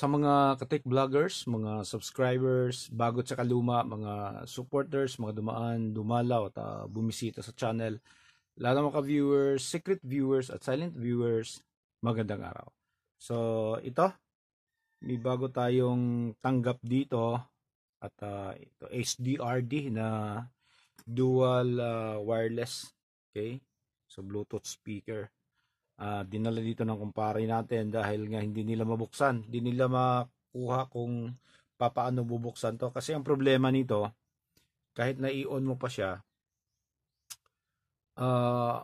Sa mga ka-tech vloggers, mga subscribers, bago at saka luma, mga supporters, mga dumaan, dumalaw at bumisita sa channel, lahat ng mga viewers, secret viewers at silent viewers, magandang araw. So, ito, may bago tayong tanggap dito at ito HDRD na dual wireless, okay? So, Bluetooth speaker. Dinala dito ng kumpare natin dahil nga hindi nila mabuksan, hindi nila makuha kung papaano bubuksan to. Kasi ang problema nito, kahit na i-on mo pa siya,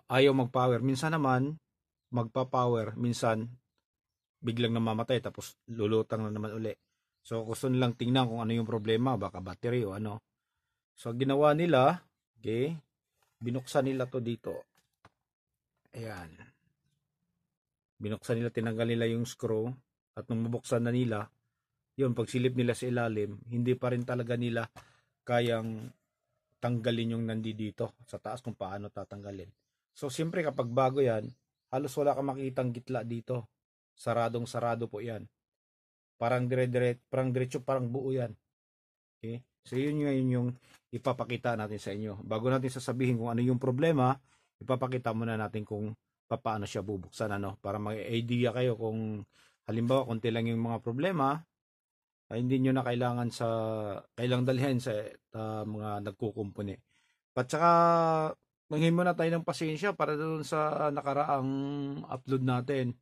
ayaw mag-power. Minsan naman, magpa-power. Minsan, biglang namamatay tapos lulutang na naman uli. So, gusto nilang tingnan kung ano yung problema, baka battery o ano. So, ginawa nila, okay, binuksan nila to dito. Ayan. Binuksan nila, tinanggal nila yung screw at nung mabuksan na nila, yun, pagsilip nila sa ilalim, hindi pa rin talaga nila kayang tanggalin yung nandito sa taas kung paano tatanggalin. So, siyempre kapag bago yan, halos wala kang makitang gitla dito. Saradong sarado po yan. Parang diretso, parang buo yan. Okay? So, yun yung ipapakita natin sa inyo. Bago natin sasabihin kung ano yung problema, ipapakita muna natin kung paano siya bubuksan, ano, para may idea kayo kung halimbawa konti lang yung mga problema, ay hindi nyo na kailangang dalhin sa mga nagkukumpuni. At saka manghin muna tayo ng pasensya para doon sa nakaraang upload natin.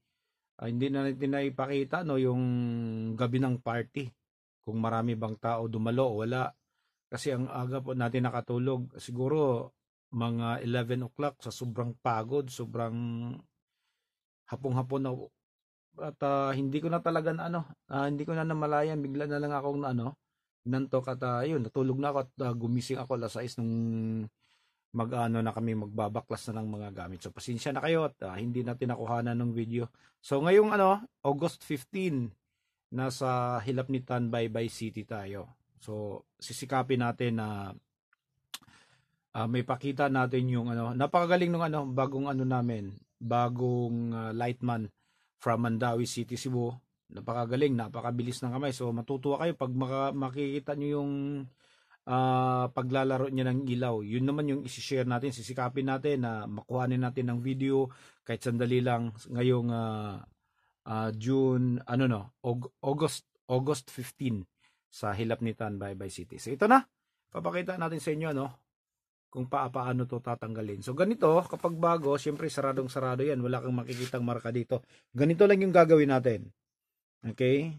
Hindi na natin na ipakita, no, yung gabi ng party. Kung marami bang tao dumalo o wala. Kasi ang aga po natin nakatulog. Siguro mga 11 o'clock sa sobrang pagod, sobrang hapong-hapon na at hindi ko na talaga hindi ko na namalayan, bigla na lang akong nantok at yun, natulog na ako at gumising ako alas 6 nung na kami magbabaklas na ng mga gamit. So pasensya na kayo at hindi natin nakuhanan ng video. So ngayong August 15, nasa Hilap ni Tanbaybay City tayo. So sisikapin natin na may pakita natin yung napakagaling nung bagong bagong lightman from Mandawi City, Cebu. Napakagaling, napakabilis ng kamay. So matutuwa kayo pag makikita nyo yung paglalaro niya ng ilaw. Yun naman yung isi-share natin, sisikapin natin na makuhanin natin ng video kahit sandali lang ngayong June, August 15 sa Hilap ni Tanbaybay City. So ito na, papakita natin sa inyo kung paano to tatanggalin. So ganito, kapag bago, syempre saradong sarado yan, wala kang makikitang marka dito. Ganito lang yung gagawin natin. Okay?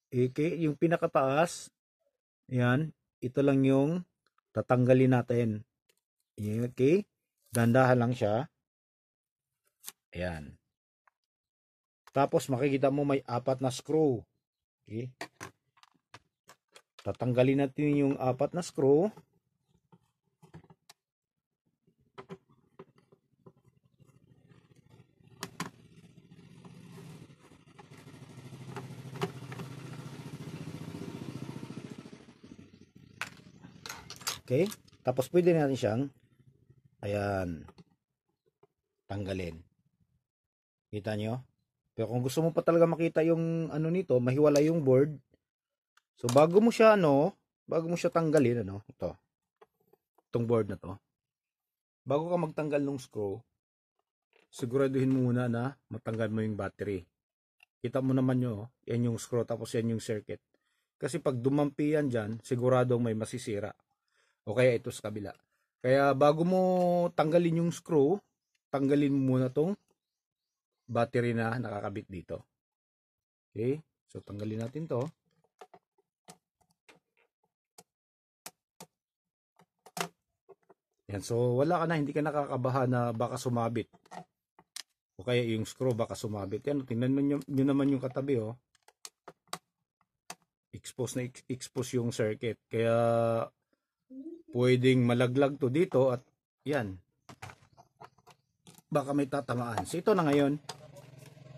Okay, yung pinakataas, yan, ito lang yung tatanggalin natin. Okay? Dandahan lang siya. Ayan. Tapos makikita mo may 4 na screw. Okay? Tatanggalin natin yung 4 na screw. Okay? Tapos pwede natin siyang ayan, tanggalin. Kita nyo? Pero kung gusto mo pa talaga makita yung nito, mahiwalay yung board. So bago mo siya tanggalin, itong board na to. Bago ka magtanggal ng screw, siguraduhin mo muna na matanggal mo yung battery. Kita mo naman yan yung screw tapos yan yung circuit. Kasi pag dumampi yan dyan, siguradong may masisira. O kaya ito sa kabila. Kaya bago mo tanggalin yung screw, tanggalin mo muna tong battery na nakakabit dito. Okay? So tanggalin natin to. Yan. So wala ka na, hindi ka nakakabahan na baka sumabit. O kaya yung screw baka sumabit. Yan, tingnan nyo naman yung katabi, expose yung circuit. Kaya pwedeng malaglag to dito at yan, baka may tatamaan. So ito na ngayon.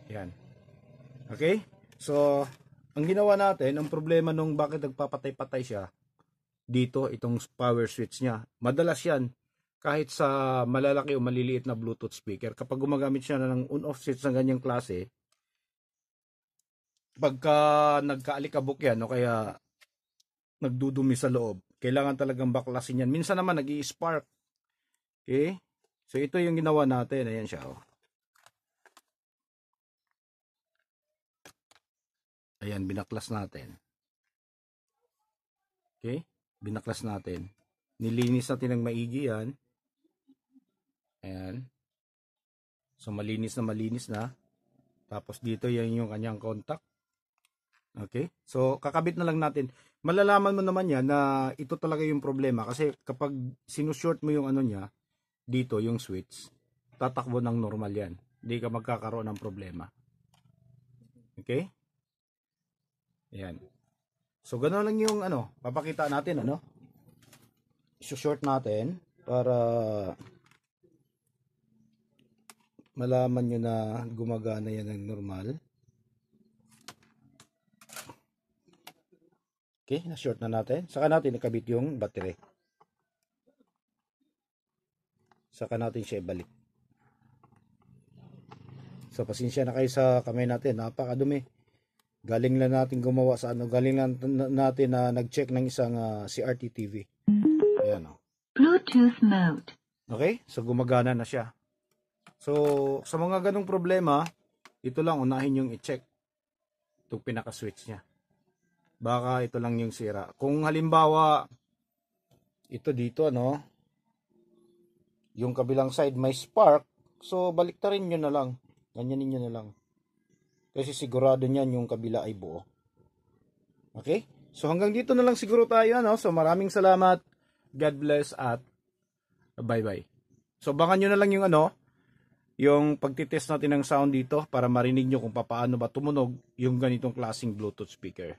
Yan. Okay? So ang ginawa natin, ang problema nung bakit nagpapatay-patay siya dito, itong power switch niya. Madalas yan kahit sa malalaki o maliliit na Bluetooth speaker, kapag gumagamit siya ng on-off switch ng ganyang klase, pagka nagkaalikabok yan o kaya nagdudumi sa loob, kailangan talagang baklasin yan. Minsan naman nag-i-spark. Okay? So ito yung ginawa natin. Ayan siya. Oh. Ayan, binaklas natin. Okay? Binaklas natin. Nilinis natin ng maigi yan. Ayan. So malinis na. Tapos dito yan yung kanyang contact. Okay? So kakabit na lang natin. Malalaman mo naman yan na ito talaga yung problema. Kasi kapag sinushort mo yung ano niya, dito yung switch, tatakbo ng normal yan. Hindi ka magkakaroon ng problema. Okay? Ayan. So gano'n lang yung ano, papakita natin ano. I-short natin para malaman nyo na gumagana yan ng normal. Okay, na-short na natin. Saka natin ikabit yung battery. Saka natin siya ibalik. So pasensya na kayo sa kamay natin, napakadumi. Galing lang natin gumawa sa ano, galing lang natin na nag-check ng isang CRT TV. Ayan o. Bluetooth mode. Okay, so gumagana na siya. So sa mga ganong problema, ito lang unahin yung i-check. Itong pinaka-switch niya. Baka ito lang yung sira. Kung halimbawa ito dito ano, yung kabilang side may spark, so baliktarin nyo na lang. Ganyanin nyo na lang. Kasi sigurado niyan yung kabila ay buo. Okay? So hanggang dito na lang siguro tayo ano. So maraming salamat. God bless at bye-bye. So abangan nyo na lang yung ano, yung pagtitest natin ng sound dito para marinig nyo kung paano ba tumunog yung ganitong klaseng Bluetooth speaker.